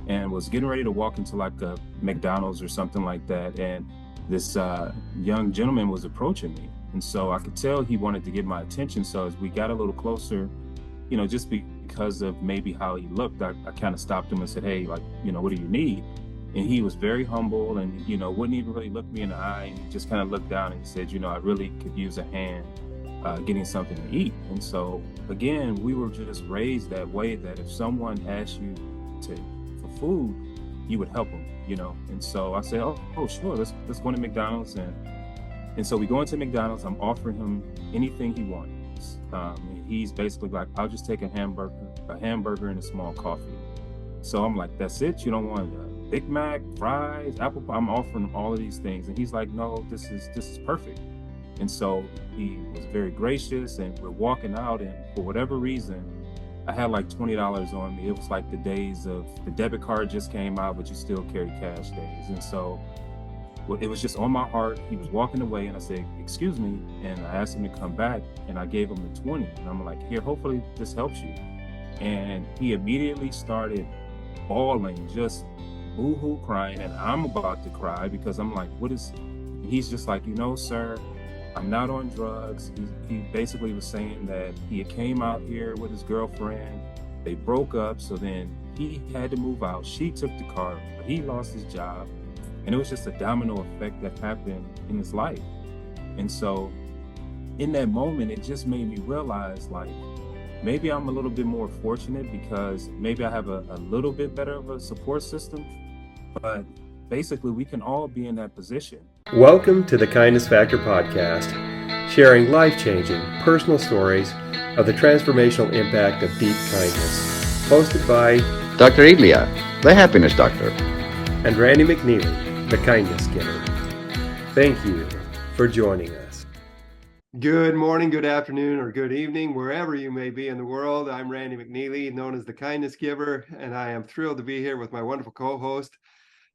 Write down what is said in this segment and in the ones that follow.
and was getting ready to walk into like a McDonald's or something like that. And this young gentleman was approaching me. And so I could tell he wanted to get my attention. So as we got a little closer, just because of maybe how he looked, I kind of stopped him and said, hey, like, what do you need? And he was very humble and, wouldn't even really look me in the eye. And he just kind of looked down and he said, I really could use a hand getting something to eat. And so, again, we were just raised that way, that if someone asked you for food, you would help them, And so I said, oh, sure, let's go to McDonald's. And so we go into McDonald's. I'm offering him anything he wants. And he's basically like, I'll just take a hamburger and a small coffee. So I'm like, that's it? You don't want a Big Mac, fries, apple pie? I'm offering him all of these things. And he's like, no, this is perfect. And so he was very gracious, and we're walking out, and for whatever reason, I had like $20 on me. It was like the days of the debit card just came out, but you still carry cash days. And so it was just on my heart. He was walking away, and I said, excuse me. And I asked him to come back, and I gave him the 20. And I'm like, here, hopefully this helps you. And he immediately started bawling, just boo-hoo crying. And I'm about to cry because I'm like, he's just like, sir, I'm not on drugs. He basically was saying that he came out here with his girlfriend. They broke up, so then he had to move out. She took the car, but he lost his job. And it was just a domino effect that happened in his life. And so in that moment, it just made me realize, like, maybe I'm a little bit more fortunate because maybe I have a little bit better of a support system. But basically, we can all be in that position. Welcome to the Kindness Factor podcast, sharing life-changing personal stories of the transformational impact of deep kindness. Hosted by Dr. Elia, the happiness doctor, and Randy McNeely, the kindness giver. Thank you for joining us. Good morning, good afternoon, or good evening, wherever you may be in the world. I'm Randy McNeely, known as the kindness giver, and I am thrilled to be here with my wonderful co-host,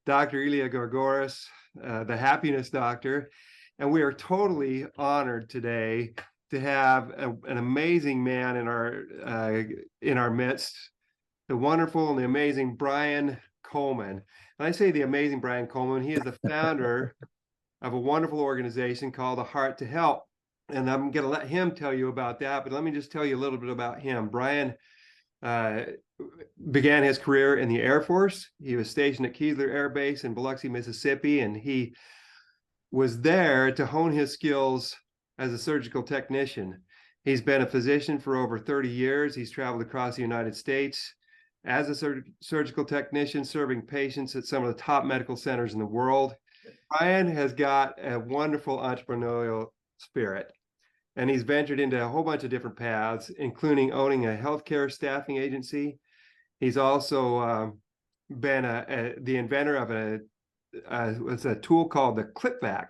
Dr. Elia Gourgouris, the happiness doctor. And we are totally honored today to have an amazing man in our midst, the wonderful and the amazing Brian Coleman. And I say the amazing Brian Coleman, he is the founder of a wonderful organization called A Heart to Help. And I'm going to let him tell you about that, but let me just tell you a little bit about him. Brian began his career in the Air Force. He was stationed at Keesler Air Base in Biloxi, Mississippi, and he was there to hone his skills as a surgical technician. He's been a physician for over 30 years. He's traveled across the United States as a surgical technician, serving patients at some of the top medical centers in the world. Brian has got a wonderful entrepreneurial spirit, and he's ventured into a whole bunch of different paths, including owning a healthcare staffing agency. He's also been the inventor of a tool called the ClipVac,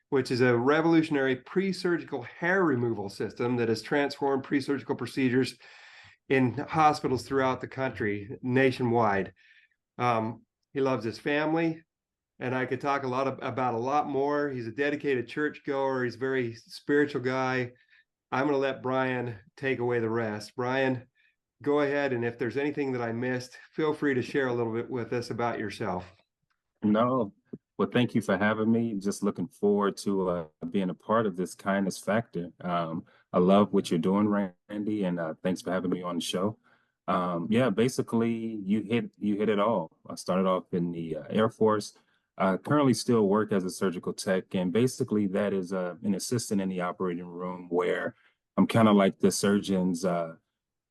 which is a revolutionary pre-surgical hair removal system that has transformed pre-surgical procedures in hospitals throughout the country, nationwide. He loves his family, and I could talk about a lot more. He's a dedicated churchgoer. He's a very spiritual guy. I'm going to let Brian take away the rest. Brian, go ahead, and if there's anything that I missed, feel free to share a little bit with us about yourself. No, well, thank you for having me. Just looking forward to being a part of this kindness factor. I love what you're doing, Randy, and thanks for having me on the show. Basically, you hit it all. I started off in the Air Force. I currently still work as a surgical tech, and basically that is an assistant in the operating room where I'm kind of like the surgeon's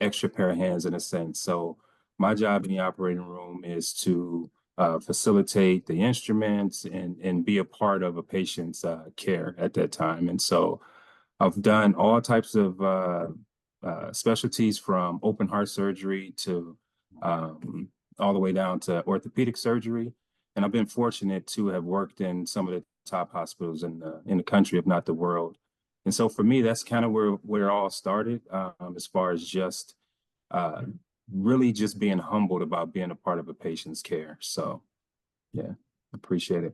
extra pair of hands in a sense. So my job in the operating room is to facilitate the instruments and be a part of a patient's care at that time. And so I've done all types of specialties, from open heart surgery to all the way down to orthopedic surgery. And I've been fortunate to have worked in some of the top hospitals in the country, if not the world. And so for me, that's kind of where it all started, as far as just really just being humbled about being a part of a patient's care. So, yeah, appreciate it.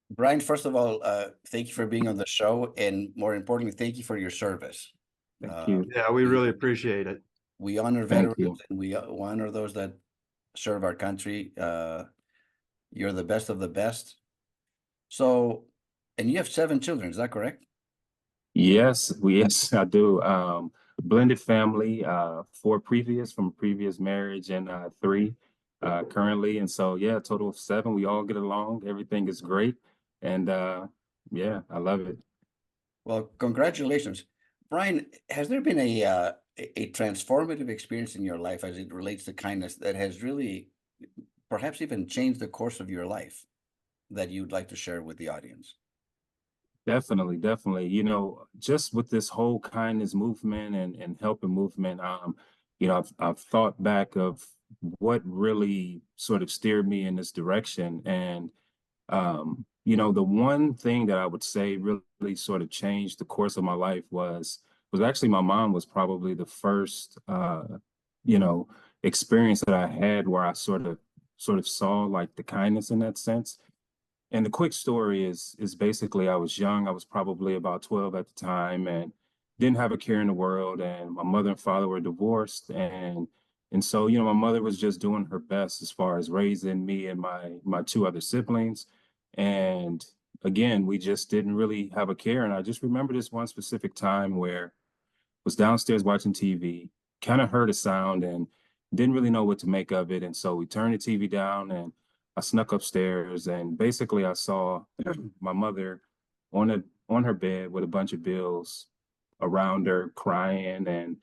Brian, first of all, thank you for being on the show, and more importantly, thank you for your service. Thank you. Yeah, we really appreciate it. We honor veterans, and we honor those that serve our country. You're the best of the best. So, and you have 7 children, is that correct? Yes, I do. Blended family, 4 from previous marriage, and 3 currently. And so, yeah, a total of 7. We all get along. Everything is great. And yeah, I love it. Well, congratulations. Brian, has there been a transformative experience in your life as it relates to kindness that has really perhaps even changed the course of your life that you'd like to share with the audience? Definitely, definitely. You know, just with this whole kindness movement and helping movement, you know, I've thought back of what really sort of steered me in this direction. And you know, the one thing that I would say really sort of changed the course of my life was actually my mom was probably the first you know, experience that I had where I sort of saw like the kindness in that sense. And the quick story is basically I was young. I was probably about 12 at the time and didn't have a care in the world. And my mother and father were divorced. And so, you know, my mother was just doing her best as far as raising me and my 2 other siblings. And again, we just didn't really have a care. And I just remember this one specific time where was downstairs watching TV, kind of heard a sound and didn't really know what to make of it. And so we turned the TV down and I snuck upstairs and basically I saw my mother on her bed with a bunch of bills around her crying. And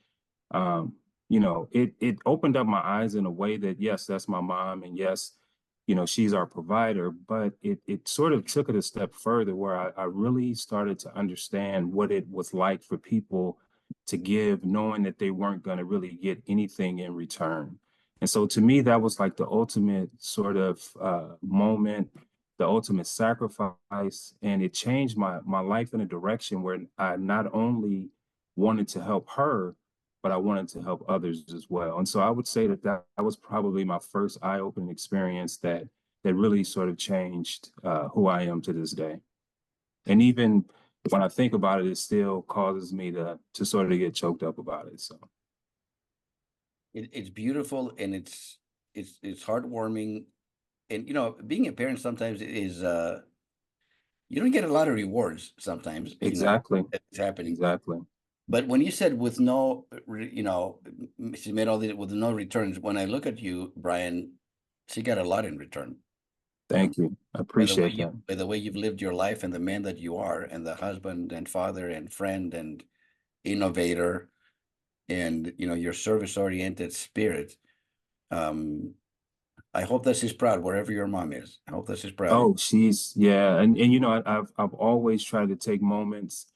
you know, it opened up my eyes in a way that yes, that's my mom, and yes, you know, she's our provider, but it sort of took it a step further where I really started to understand what it was like for people to give, knowing that they weren't going to really get anything in return. And so to me, that was like the ultimate sort of moment, the ultimate sacrifice. And it changed my life in a direction where I not only wanted to help her, but I wanted to help others as well. And so I would say that was probably my first eye-opening experience that really sort of changed who I am to this day. And even when I think about it, it still causes me to sort of get choked up about it. So It's beautiful and it's heartwarming. And you know, being a parent sometimes is you don't get a lot of rewards sometimes, you know, exactly, it's happening. exactly. But when you said with no, you know, she made all these with no returns, when I look at you, Brian, she got a lot in return. Thank you. I appreciate that. By the way you've lived your life and the man that you are, and the husband and father and friend and innovator, and you know, your service-oriented spirit. I hope that she's proud wherever your mom is. I hope that she's proud. Oh, she's yeah, and you know, I've always tried to take moments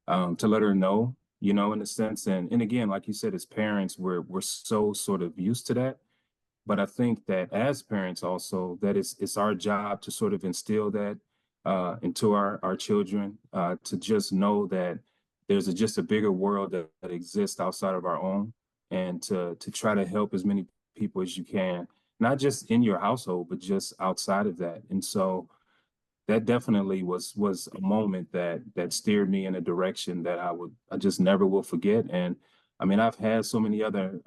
to let her know, you know, in a sense. And again, like you said, as parents, we're so sort of used to that. But I think that as parents also, that it's our job to sort of instill that into our children, to just know that there's just a bigger world that exists outside of our own, and to try to help as many people as you can, not just in your household, but just outside of that. And so that definitely was a moment that steered me in a direction that I just never will forget. And I mean, I've had so many other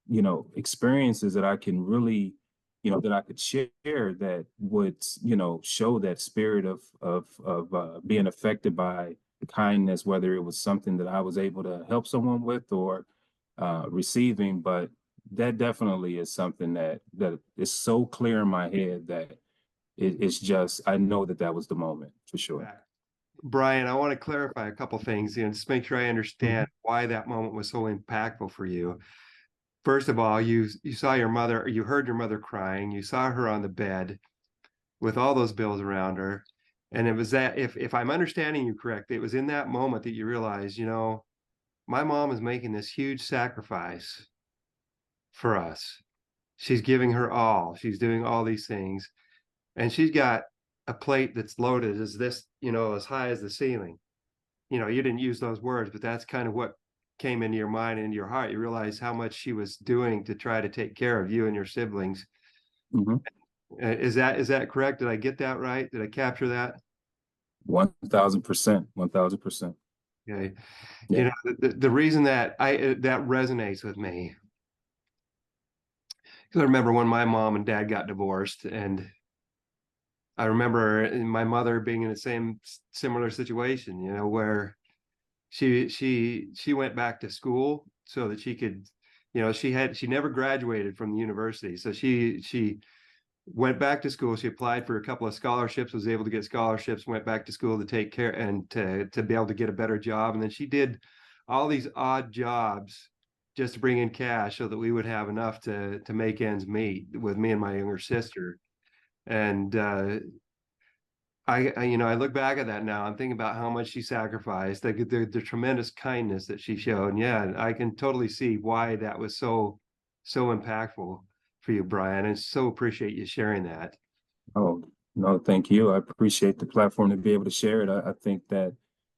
you know, experiences that I can really, you know, that I could share that would, you know, show that spirit of being affected by kindness, whether it was something that I was able to help someone with or receiving. But that definitely is something that is so clear in my head that it's just, I know that was the moment for sure. Brian, I want to clarify a couple things, you know, just make sure I understand why that moment was so impactful for you. First of all, you saw your mother, you heard your mother crying, you saw her on the bed with all those bills around her. And it was that, if I'm understanding you correctly, it was in that moment that you realized, you know, my mom is making this huge sacrifice for us. She's giving her all, she's doing all these things. And she's got a plate that's loaded as this, you know, as high as the ceiling. You know, you didn't use those words, but that's kind of what came into your mind and into your heart. You realize how much she was doing to try to take care of you and your siblings. Mm-hmm. Is that correct? Did I get that right? Did I capture that? 1,000%, 1,000%. Okay. Yeah. You know, the reason that that resonates with me Because I remember when my mom and dad got divorced, and I remember my mother being in the same similar situation, you know, where she went back to school so that she could, you know, she never graduated from the university, so she went back to school. She applied for a couple of scholarships, was able to get scholarships, went back to school to take care and to be able to get a better job. And then she did all these odd jobs just to bring in cash so that we would have enough to make ends meet with me and my younger sister. And you know, I look back at that now. I'm thinking about how much she sacrificed, the tremendous kindness that she showed. And yeah, I can totally see why that was so impactful for you, Brian. And so appreciate you sharing that. Oh, no, thank you. I appreciate the platform to be able to share it. I think that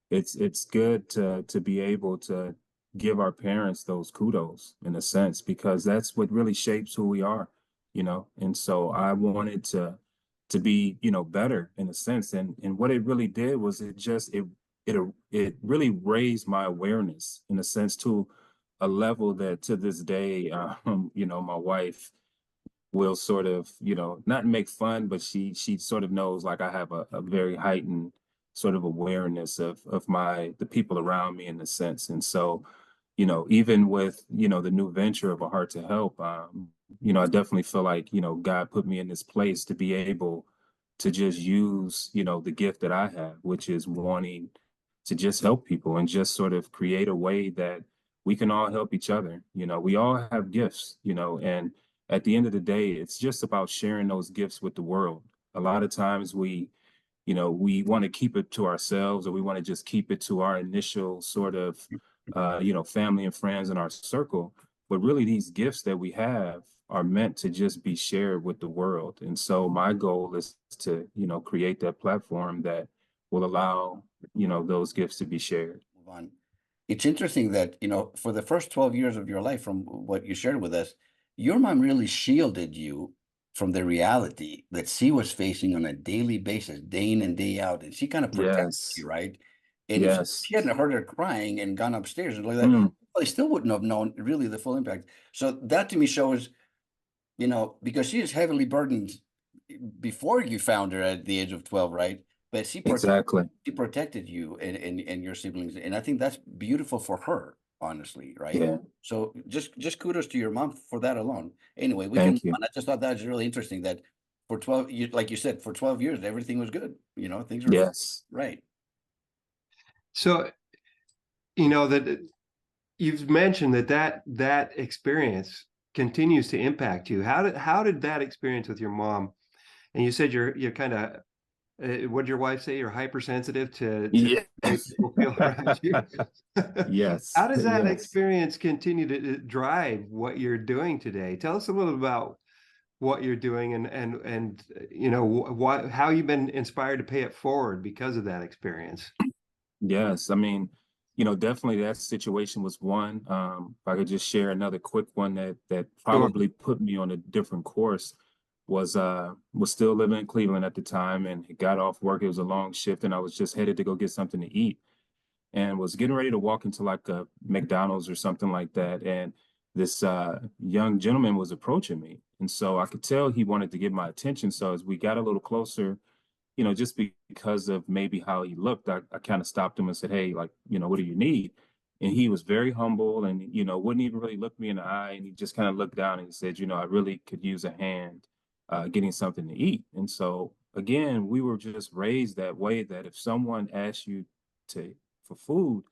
it's good to be able to give our parents those kudos in a sense, because that's what really shapes who we are, you know. And so I wanted to be, you know, better in a sense. And what it really did was it really raised my awareness in a sense to a level that to this day, you know, my wife will sort of, you know, not make fun, but she sort of knows like I have a very heightened sort of awareness of the people around me in a sense. And so, you know, even with, you know, the new venture of A Heart to Help, you know, I definitely feel like, you know, God put me in this place to be able to just use, you know, the gift that I have, which is wanting to just help people and just sort of create a way that we can all help each other. You know, we all have gifts, you know, and at the end of the day, it's just about sharing those gifts with the world. A lot of times you know, we want to keep it to ourselves, or we want to just keep it to our initial sort of, you know, family and friends in our circle. But really, these gifts that we have are meant to just be shared with the world. And so my goal is to, you know, create that platform that will allow, you know, those gifts to be shared. Move on. It's interesting that, you know, for the first 12 years of your life, from what you shared with us, your mom really shielded you from the reality that she was facing on a daily basis, day in and day out. And she kind of protected Yes. you, right? And if Yes. she hadn't heard her crying and gone upstairs and like that, Mm, I still wouldn't have known really the full impact. So that to me shows, you know, because she is heavily burdened before you found her at the age of 12, right? But exactly. she protected you and your siblings. And I think that's beautiful for her, honestly, right? Yeah. So just kudos to your mom for that alone. Anyway, we can, Thank you. I just thought that was really interesting that for 12, like you said, for 12 years, everything was good. You know, things were Yes. right. So, you know, that you've mentioned that experience continues to impact you. How did that experience with your mom? And you said you're kind of what did your wife say? You're hypersensitive to Yeah. the way people feel around you. Yes. How does that Yes. experience continue to drive what you're doing today? Tell us a little about what you're doing and you know what how you've been inspired to pay it forward because of that experience. Yes. I mean, you know, definitely that situation was one. If I could just share another quick one that Sure. probably put me on a different course was still living in Cleveland at the time, and it got off work. It was a long shift, and I was just headed to go get something to eat, and was getting ready to walk into like a McDonald's or something like that. And this young gentleman was approaching me. And so I could tell he wanted to get my attention. So as we got a little closer, you know, just because of maybe how he looked, I kind of stopped him and said, "Hey, like, you know, what do you need?" And he was very humble and, you know, wouldn't even really look me in the eye. And he just kind of looked down and he said, "You know, I really could use a hand getting something to eat." And so, again, we were just raised that way that if someone asked you to for food,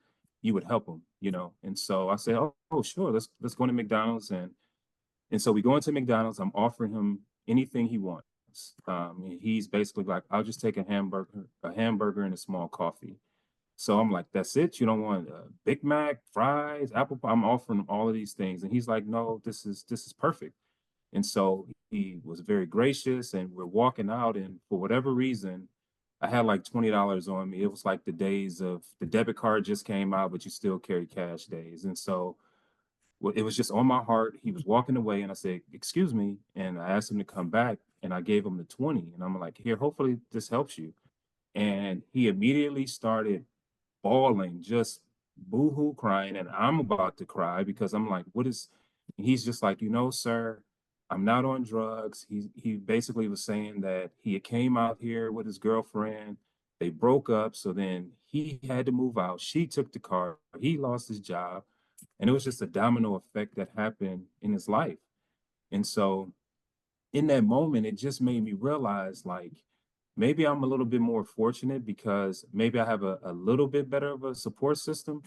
you would help them, you know. And so I said, "Oh, sure, let's go to McDonald's." And so we go into McDonald's. I'm offering him anything he wants. And he's basically like, "I'll just take a hamburger and a small coffee." So I'm like, "That's it? You don't want a Big Mac, fries, apple pie?" I'm offering him all of these things, and he's like, "No, this is perfect." And so he was very gracious, and we're walking out, and for whatever reason, I had like $20 on me. It was like the days of the debit card just came out, but you still carry cash days. And so well, it was just on my heart. He was walking away, and I said, "Excuse me," and I asked him to come back, and I gave him the 20, and I'm like, "Here, hopefully this helps you." And he immediately started bawling, just boohoo crying, and I'm about to cry because I'm like, "What is?" And he's just like, "You know, sir, I'm not on drugs. He basically was saying that he came out here with his girlfriend. They broke up, so then he had to move out. She took the car. He lost his job, and it was just a domino effect that happened in his life. And so in that moment, it just made me realize like maybe I'm a little bit more fortunate because maybe I have a little bit better of a support system,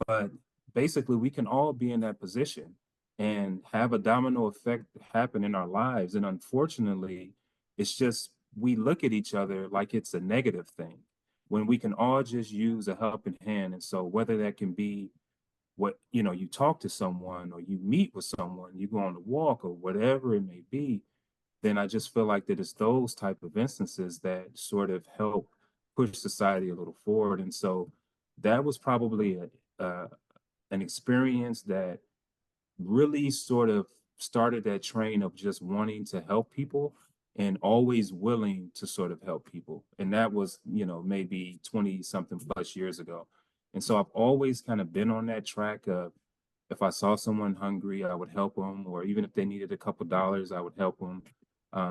but basically we can all be in that position and have a domino effect happen in our lives. And unfortunately, it's just we look at each other like it's a negative thing when we can all just use a helping hand. And so whether that can be what, you know, you talk to someone or you meet with someone, you go on a walk or whatever it may be, then I just feel like that it's those type of instances that sort of help push society a little forward. And so that was probably an experience that really sort of started that train of just wanting to help people and always willing to sort of help people. And that was, you know, maybe 20 something plus years ago. And so I've always kind of been on that track of if I saw someone hungry, I would help them, or even if they needed a couple dollars, I would help them.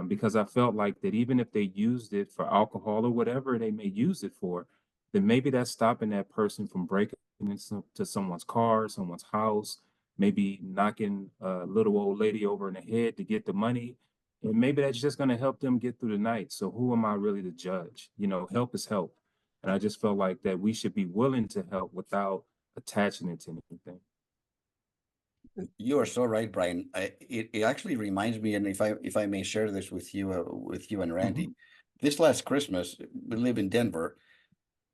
Because I felt like that even if they used it for alcohol or whatever they may use it for, then maybe that's stopping that person from breaking into someone's car, someone's house, maybe knocking a little old lady over in the head to get the money. And maybe that's just going to help them get through the night. So who am I really to judge? You know, help is help. And I just felt like that we should be willing to help without attaching it to anything. You are so right, Brian. It actually reminds me, and if I may share this with you and Randy, this last Christmas, we live in Denver.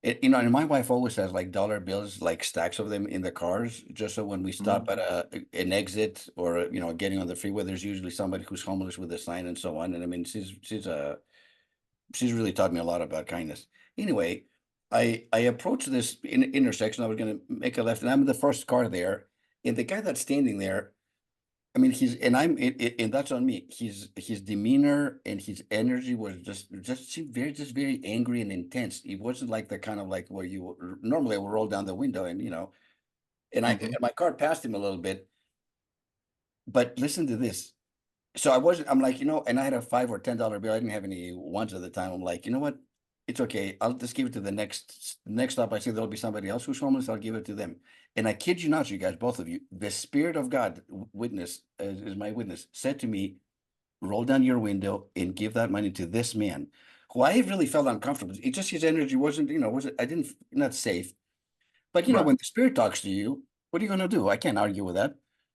You know, and my wife always has like dollar bills, like stacks of them in the cars, just so when we stop at an exit or you know getting on the freeway, there's usually somebody who's homeless with a sign and so on. And I mean, she's really taught me a lot about kindness. Anyway, I approached this intersection. I was going to make a left, and I'm the first car there. And the guy that's standing there, I mean, and that's on me. His demeanor and his energy was just seemed very angry and intense. It wasn't like the kind of like where you normally I would roll down the window and you know, and my car passed him a little bit. But listen to this. So I'm like, you know, and I had a $5 or $10 bill. I didn't have any ones at the time. I'm like, you know what? It's okay. I'll just give it to the next stop. I see there'll be somebody else who's homeless. I'll give it to them. And I kid you not, you guys, both of you, the Spirit of God witness is my witness, said to me, roll down your window and give that money to this man who I really felt uncomfortable. It just his energy wasn't, you know, I didn't not safe. But you know, Right. when the Spirit talks to you, what are you gonna do? I can't argue with that.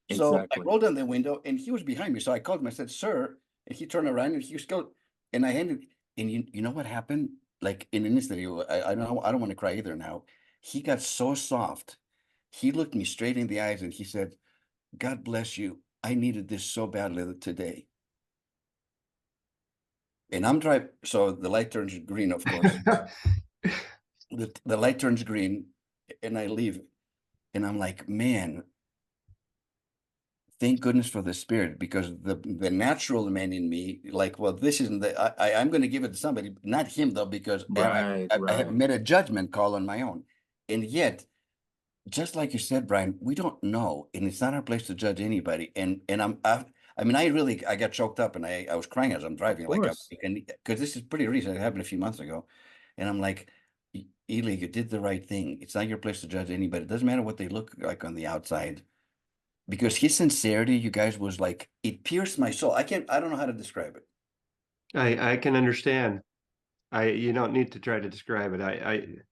So I Exactly. rolled down the window and he was behind me. So I called him. I said, "Sir," and he turned around and he was still, and I handed, and you know what happened? Like in an instant, I don't want to cry either now. He got so soft. He looked me straight in the eyes and he said, "God bless you. I needed this so badly today." And I'm driving, so the light turns green, of course. The light turns green, and I leave, and I'm like, man, thank goodness for the Spirit, because the natural man in me, like, well, this isn't I'm going to give it to somebody, not him though, because Right. I have Right. made a judgment call on my own, and yet, just like you said, Brian, we don't know, and it's not our place to judge anybody. And I mean, I got choked up, and I was crying as I'm Of driving, like, course. because this is pretty recent. It happened a few months ago, and I'm like, Eli, you did the right thing. It's not your place to judge anybody. It doesn't matter what they look like on the outside, because his sincerity, you guys, was like it pierced my soul. I don't know how to describe it. I can understand. You don't need to try to describe it.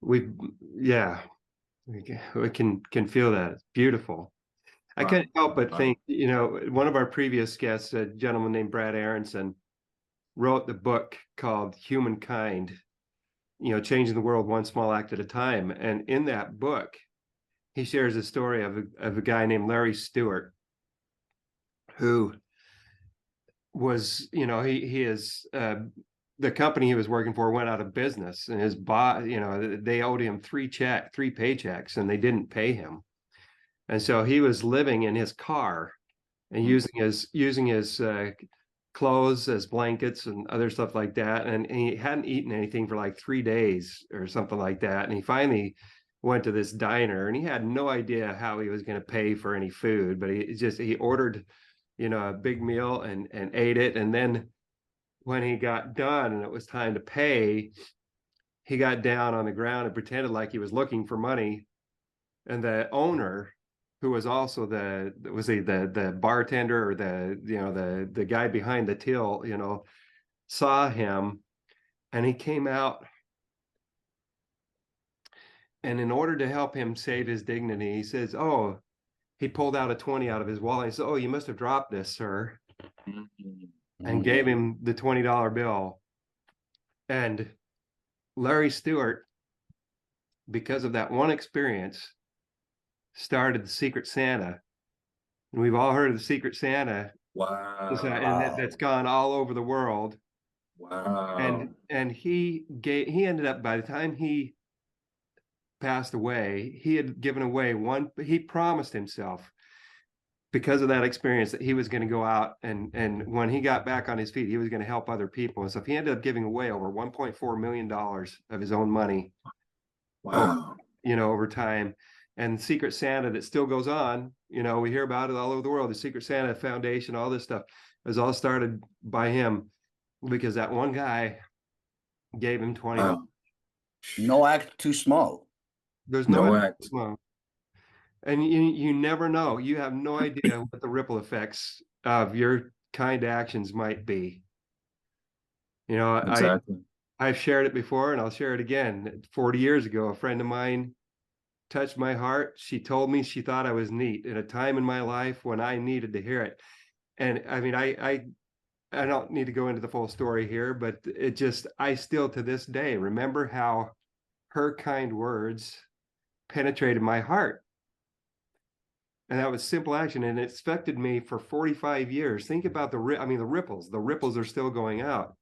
We yeah, we can feel that. It's beautiful. I Right. can't help but Right. think, you know, one of our previous guests, a gentleman named Brad Aronson, wrote the book called Humankind, you know, changing the world one small act at a time. And in that book, he shares a story of a guy named Larry Stewart, who was, you know, he is the company he was working for went out of business, and his boss, you know, they owed him three paychecks, and they didn't pay him, and so he was living in his car and Mm. using his clothes as blankets and other stuff like that, and he hadn't eaten anything for like 3 days or something like that, and he finally went to this diner, and he had no idea how he was going to pay for any food, but he ordered a big meal and ate it. And then when he got done and it was time to pay, he got down on the ground and pretended like he was looking for money. And the owner, who was also the bartender or the guy behind the till, saw him, and he came out. And in order to help him save his dignity, he says, "Oh," he pulled out a 20 out of his wallet. He said, "Oh, you must have dropped this, sir," and gave him the $20 bill. And Larry Stewart, because of that one experience, started the Secret Santa. And we've all heard of the Secret Santa. Wow. And that's gone all over the world. Wow. And he ended up, by the time he passed away, he had given away he promised himself, because of that experience, that he was going to go out and when he got back on his feet, he was going to help other people. And so he ended up giving away over $1.4 million of his own money. Wow. Over time. And Secret Santa, that still goes on, we hear about it all over the world. The Secret Santa Foundation, all this stuff was all started by him, because that one guy gave him $20. Wow. No act too small. There's No act. And you never know. You have no idea what the ripple effects of your kind actions might be. Exactly. I've shared it before, and I'll share it again. 40 years ago, a friend of mine touched my heart. She told me she thought I was neat at a time in my life when I needed to hear it. And I mean, I don't need to go into the full story here, but I still to this day remember how her kind words penetrated my heart. And that was simple action, and it affected me for 45 years. Think about the ripples. The ripples are still going out.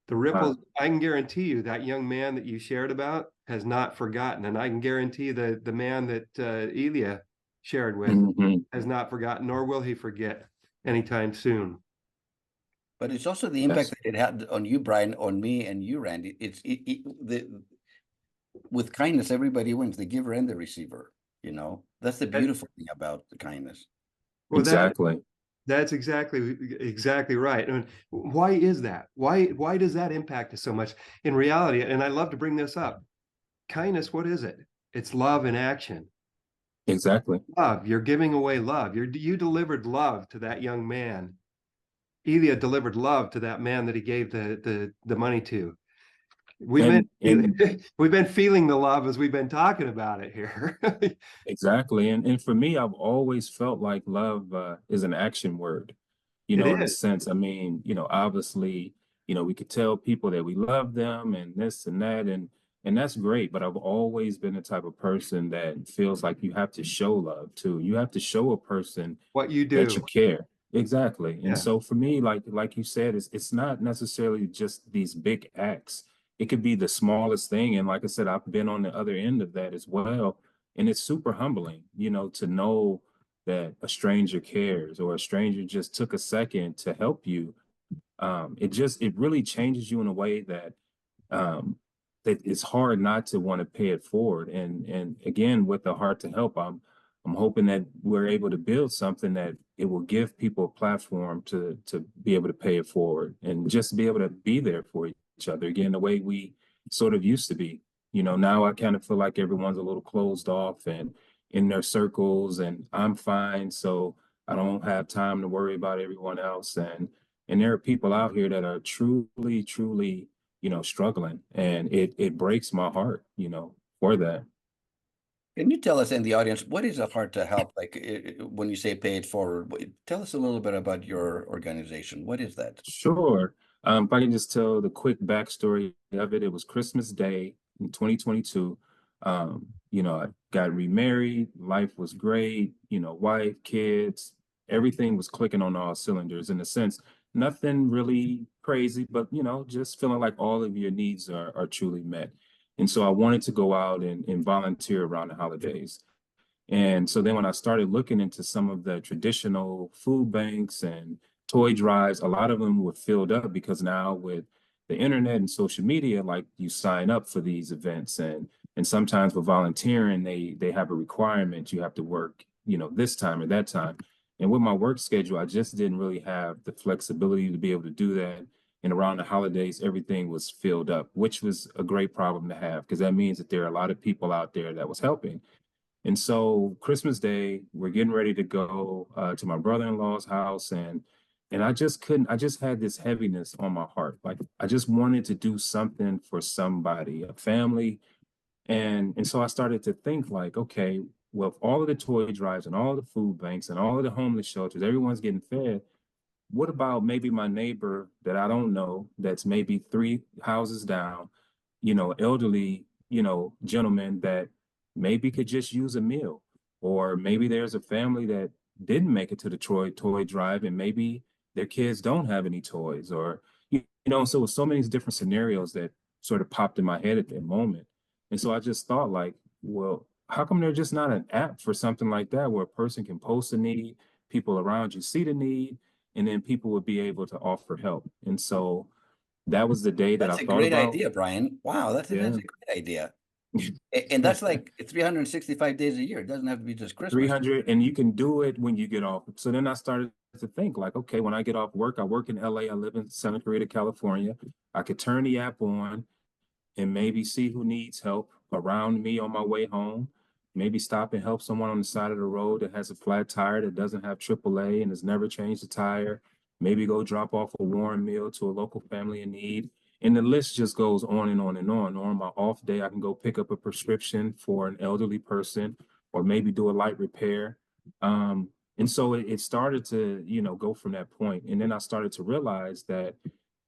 The ripples, I can guarantee you that young man that you shared about has not forgotten. And I can guarantee the man that Elia shared with has not forgotten, nor will he forget anytime soon. But it's also the impact that it had on you, Brian, on me, and you, Randy. With kindness, everybody wins, the giver and the receiver. That's the beautiful thing about the kindness. Well, exactly. That's exactly right. And why is that? Why does that impact us so much? In reality, and I love to bring this up, kindness, what is it? It's love in action. Exactly. Love. You're giving away love. You delivered love to that young man. Elia delivered love to that man that he gave the money to. We've been feeling the love as we've been talking about it here. Exactly. And for me, I've always felt like love is an action word, in a sense. I mean, obviously, we could tell people that we love them and this and that, and that's great. But I've always been the type of person that feels like you have to show love too. You have to show a person what you do, that you care. Exactly. Yeah. And so for me, like you said, it's not necessarily just these big acts. It could be the smallest thing. And like I said, I've been on the other end of that as well. And it's super humbling, to know that a stranger cares, or a stranger just took a second to help you. It really changes you in a way that that it's hard not to want to pay it forward. And again, with the heart to help, I'm hoping that we're able to build something that it will give people a platform to be able to pay it forward, and just be able to be there for each other again, the way we sort of used to be. Now I kind of feel like everyone's a little closed off and in their circles, and I'm fine, so I don't have time to worry about everyone else. And there are people out here that are truly, truly, struggling, and it breaks my heart, for that. Can you tell us in the audience, what is a heart to help? Like when you say pay it forward, tell us a little bit about your organization. What is that? Sure. If I can just tell the quick backstory of it, it was Christmas Day in 2022. I got remarried, life was great, wife, kids, everything was clicking on all cylinders, in a sense. Nothing really crazy, but just feeling like all of your needs are truly met. And so I wanted to go out and volunteer around the holidays. And so then when I started looking into some of the traditional food banks and toy drives, a lot of them were filled up, because now with the internet and social media, like, you sign up for these events, and sometimes for volunteering, they have a requirement. You have to work, this time or that time. And with my work schedule, I just didn't really have the flexibility to be able to do that. And around the holidays, everything was filled up, which was a great problem to have because that means that there are a lot of people out there that was helping. And so Christmas Day, we're getting ready to go to my brother-in-law's house, and I just couldn't. I just had this heaviness on my heart. Like I just wanted to do something for somebody, a family, and so I started to think like, okay, well, if all of the toy drives and all of the food banks and all of the homeless shelters, everyone's getting fed, what about maybe my neighbor that I don't know, that's maybe 3 houses down, elderly, gentleman that maybe could just use a meal, or maybe there's a family that didn't make it to the toy drive, and maybe their kids don't have any toys, or so with so many different scenarios that sort of popped in my head at that moment. And so I just thought like, well, how come there's just not an app for something like that where a person can post a need, people around you see the need, and then people would be able to offer help. And so that was the day that I That's a thought great about. idea, Brian. Wow, that's Yeah. a great idea. And that's like 365 days a year. It doesn't have to be just Christmas. 300, and you can do it when you get off. So then I started to think like, okay, when I get off work, I work in LA, I live in Santa Clarita, California. I could turn the app on and maybe see who needs help around me on my way home. Maybe stop and help someone on the side of the road that has a flat tire that doesn't have AAA and has never changed the tire. Maybe go drop off a warm meal to a local family in need. And the list just goes on and on and on. Or on my off day, I can go pick up a prescription for an elderly person, or maybe do a light repair. And so it started to, go from that point. And then I started to realize that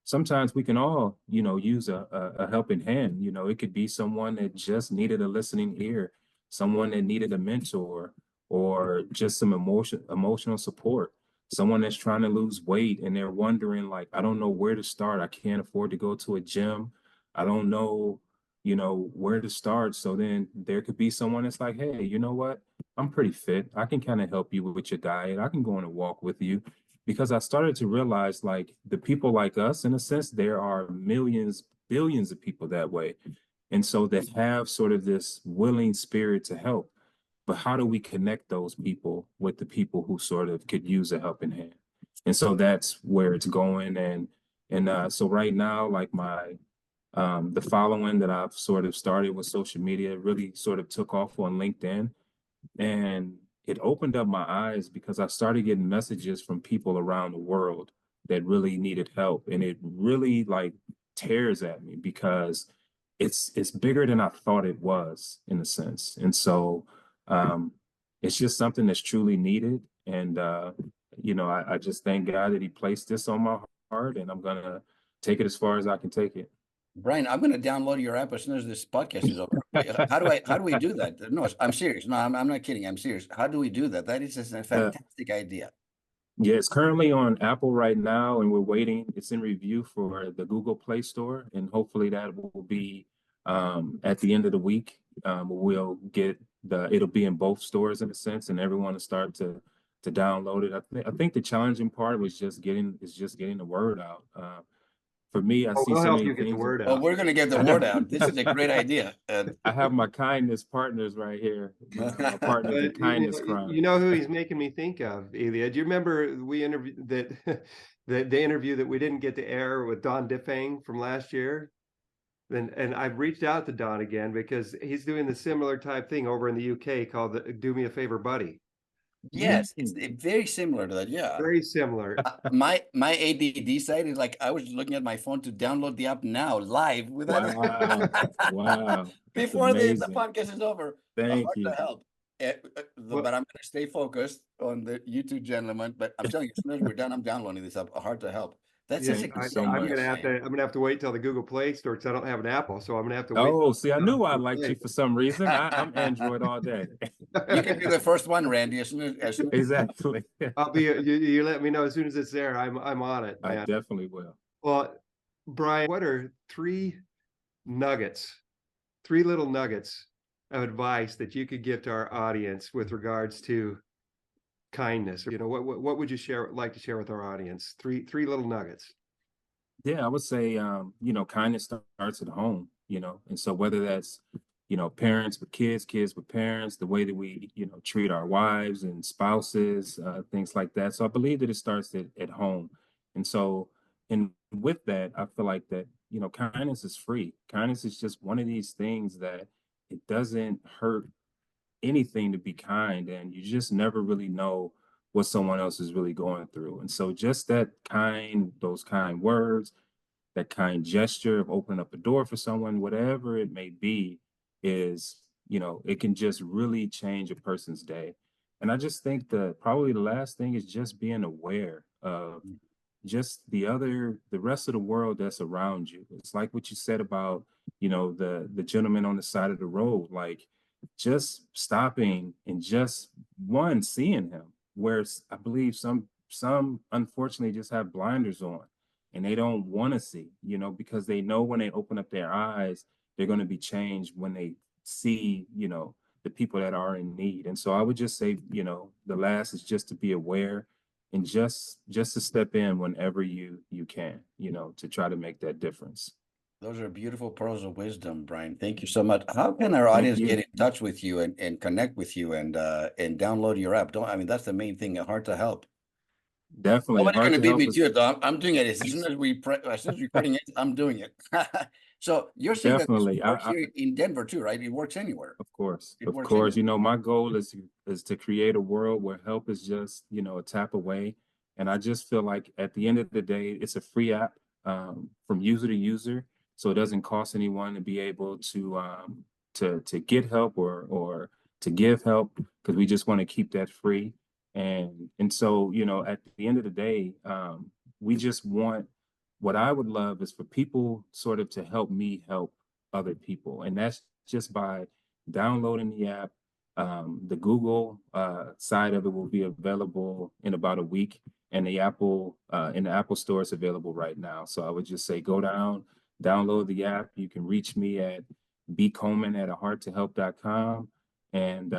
sometimes we can all, use a helping hand. It could be someone that just needed a listening ear, someone that needed a mentor, or just some emotional support, someone that's trying to lose weight and they're wondering like, I don't know where to start. I can't afford to go to a gym. I don't know, where to start. So then there could be someone that's like, hey, you know what? I'm pretty fit. I can kind of help you with your diet. I can go on a walk with you, because I started to realize like the people like us, in a sense, there are millions, billions of people that way. And so they have sort of this willing spirit to help. But how do we connect those people with the people who sort of could use a helping hand? And so that's where it's going. And so right now, like the following that I've sort of started with social media really sort of took off on LinkedIn. And it opened up my eyes because I started getting messages from people around the world that really needed help. And it really like tears at me because it's bigger than I thought it was, in a sense. And so um, it's just something that's truly needed. And I just thank God that he placed this on my heart, and I'm gonna take it as far as I can take it. Brian, I'm going to download your app as soon as this podcast is over. How do we do that? No, I'm serious. No, I'm not kidding. I'm serious. How do we do that? That is just a fantastic idea. Yeah, it's currently on Apple right now, and we're waiting. It's in review for the Google Play Store, and hopefully that will be at the end of the week. We'll get it'll be in both stores in a sense, and everyone will start to download it. I think the challenging part was just getting the word out. For me, I see We'll so help many you get the things. word Well, out. we're going to get the word out. This is a great idea. I have my kindness partners right here, my partners in kindness crime. You know who he's making me think of, Elia? Do you remember we interviewed the interview that we didn't get to air with Don Diffang from last year? And I've reached out to Don again because he's doing the similar type thing over in the UK called the Do Me a Favor Buddy. Yes, it's very similar to that. Yeah. Very similar. My ADD side is like I was looking at my phone to download the app now live without Wow. before the podcast is over. Thank Hard you. to help. But I'm going to stay focused on the YouTube gentleman. But I'm telling you, as soon as we're done, I'm downloading this app. Hard to help. That's Yeah, just I'm gonna have to wait till the Google Play Store because I don't have an Apple, so I'm gonna have to wait. Oh, see, I knew I liked you for some reason. I'm Android all day. You can be the first one, Randy. As soon as Exactly. I'll be. You let me know as soon as it's there. I'm on it. I Man. definitely will. Well, Brian, what are three little nuggets of advice that you could give to our audience with regards to kindness? What would you like to share with our audience? Three little nuggets. Yeah, I would say kindness starts at home, and so whether that's parents with kids, kids with parents, the way that we, treat our wives and spouses, things like that. So I believe that it starts at home. And so, and with that, I feel like that, kindness is free. Kindness is just one of these things that it doesn't hurt anything to be kind, and you just never really know what someone else is really going through. And so just those kind words, that kind gesture of opening up a door for someone, whatever it may be, is, it can just really change a person's day. And I just think that probably the last thing is just being aware of just the rest of the world that's around you. It's like what you said about, the gentleman on the side of the road, like just stopping and just seeing him, whereas I believe some unfortunately just have blinders on and they don't want to see, because they know when they open up their eyes, they're going to be changed when they see, the people that are in need. And so I would just say, the last is just to be aware and just to step in whenever you can, to try to make that difference. Those are beautiful pearls of wisdom, Brian. Thank you so much. How can our Thank audience you. get in touch with you and connect with you and download your app? That's the main thing, Heart to Help. Definitely. Nobody's Heart going to to beat Help me is to it, though. I'm doing it. As soon as recording it, I'm doing it. So you're saying that this definitely. works here in Denver too, right? It works anywhere. Of course, It of works course. anywhere. My goal is to create a world where help is just, a tap away. And I just feel like at the end of the day, it's a free app, from user to user. So it doesn't cost anyone to be able to get help or to give help, because we just want to keep that free. And so, at the end of the day, we just want, what I would love is for people sort of to help me help other people. And that's just by downloading the app. The Google side of it will be available in about a week, and the Apple Store is available right now. So I would just say go down, download the app. You can reach me at bcoleman@ahearttohelp.com. And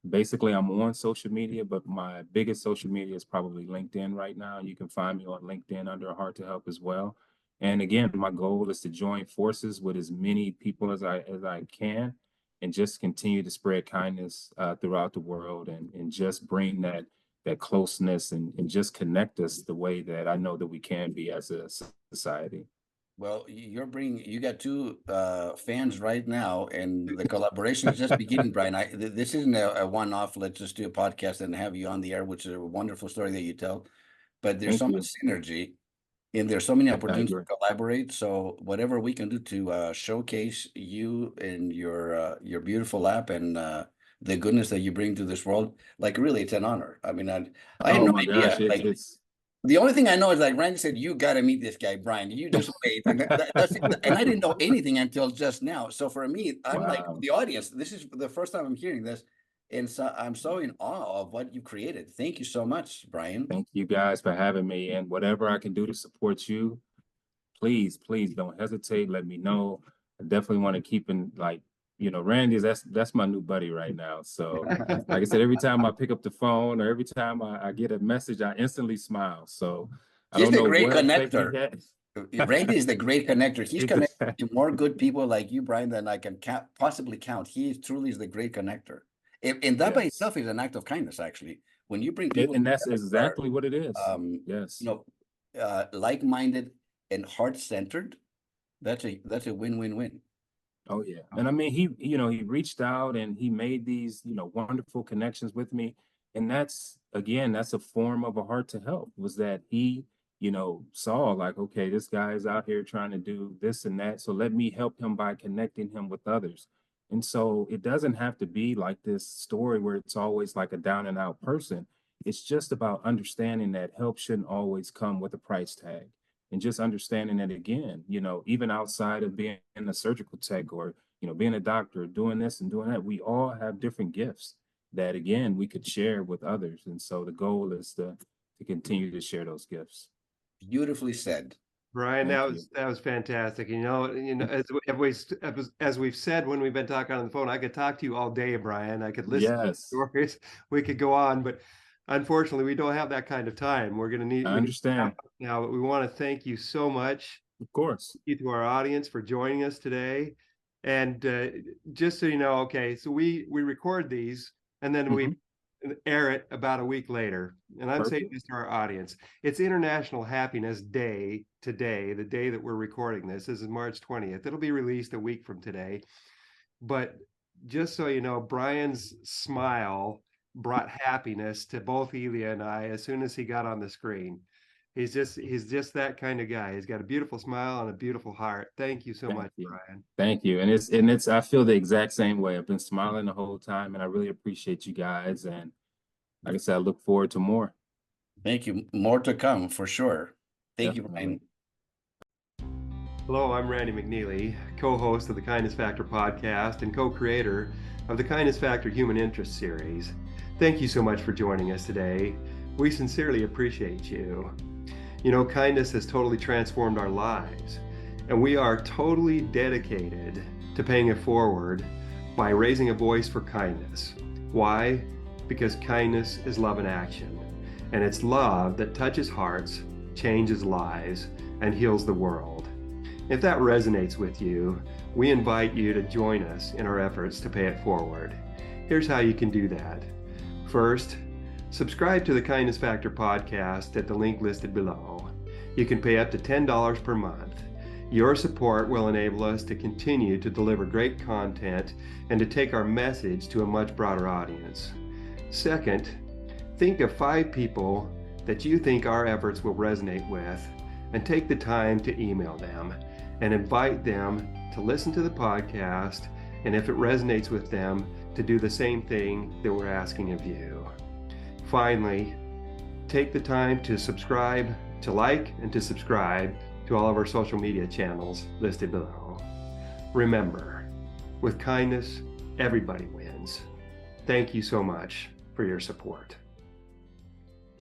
basically, I'm on social media, but my biggest social media is probably LinkedIn right now. You can find me on LinkedIn under A Heart to Help as well. And again, my goal is to join forces with as many people as I can, and just continue to spread kindness throughout the world, and just bring that closeness, and just connect us the way that I know that we can be as a society. Well, you got two fans right now, and the collaboration is just beginning, Brian. This isn't a one-off. Let's just do a podcast and have you on the air, which is a wonderful story that you tell. But there's Thank so you. much synergy, and there's so many I opportunities agree. to collaborate. So whatever we can do to showcase you and your beautiful app and the goodness that you bring to this world, like really, it's an honor. I mean, I had Oh no my gosh, idea. Like the only thing I know is like Randy said, you got to meet this guy, Brian. You just wait, and that's it. And I didn't know anything until just now. So for me, I'm like wow. the audience. This is the first time I'm hearing this, and so I'm so in awe of what you created. Thank you so much, Brian. Thank you guys for having me, and whatever I can do to support you, please don't hesitate. Let me know. I definitely want to keep in, like, Randy, that's my new buddy right now. So like I said, every time I pick up the phone or every time I get a message, I instantly smile. So I He's don't the know great what effect he connector. has. Randy is the great connector. He's connected to Exactly. more good people like you, Brian, than I can possibly count. He truly is the great connector. And that by Yes. itself is an act of kindness, actually. When you bring people And that's together that are, exactly what it is. you Yes. know, like-minded and heart-centered, that's a win-win-win. Oh yeah. And I mean, he reached out and he made these, wonderful connections with me. And that's, again, that's a form of A Heart to Help, was that he, saw like, okay, this guy is out here trying to do this and that. So let me help him by connecting him with others. And so it doesn't have to be like this story where it's always like a down and out person. It's just about understanding that help shouldn't always come with a price tag, and just understanding that, again, even outside of being a surgical tech or, being a doctor, doing this and doing that, we all have different gifts that, again, we could share with others. And so the goal is to continue to share those gifts. Beautifully said. Brian, Thank you. that was fantastic. As we've said when we've been talking on the phone, I could talk to you all day, Brian. I could listen to Yes, stories. We could go on, but unfortunately, we don't have that kind of time. I We need to understand. wrap up now, but we want to thank you so much. Of course. Thank you to our audience for joining us today. And just so you know, okay, so we record these and then we air it about a week later. And I'm saying this to our audience. It's International Happiness Day today, the day that we're recording this. This is March 20th. It'll be released a week from today. But just so you know, Brian's smile brought happiness to both Elia and I as soon as he got on the screen. He's just that kind of guy. He's got a beautiful smile and a beautiful heart. Thank you so much, Brian. Thank you. And it's I feel the exact same way. I've been smiling the whole time, and I really appreciate you guys. And like I said, I look forward to more. Thank you. More to come for sure. Thank you, Brian. Hello, I'm Randy McNeely, co-host of the Kindness Factor podcast and co-creator of the Kindness Factor Human Interest series. Thank you so much for joining us today. We sincerely appreciate you. You know, kindness has totally transformed our lives, and we are totally dedicated to paying it forward by raising a voice for kindness. Why? Because kindness is love in action, and it's love that touches hearts, changes lives, and heals the world. If that resonates with you, we invite you to join us in our efforts to pay it forward. Here's how you can do that. First, subscribe to the Kindness Factor podcast at the link listed below. You can pay up to $10 per month. Your support will enable us to continue to deliver great content and to take our message to a much broader audience. Second, think of 5 people that you think our efforts will resonate with and take the time to email them and invite them to listen to the podcast, and if it resonates with them, to do the same thing that we're asking of you. Finally, take the time to subscribe, to like, and to subscribe to all of our social media channels listed below. Remember, with kindness, everybody wins. Thank you so much for your support.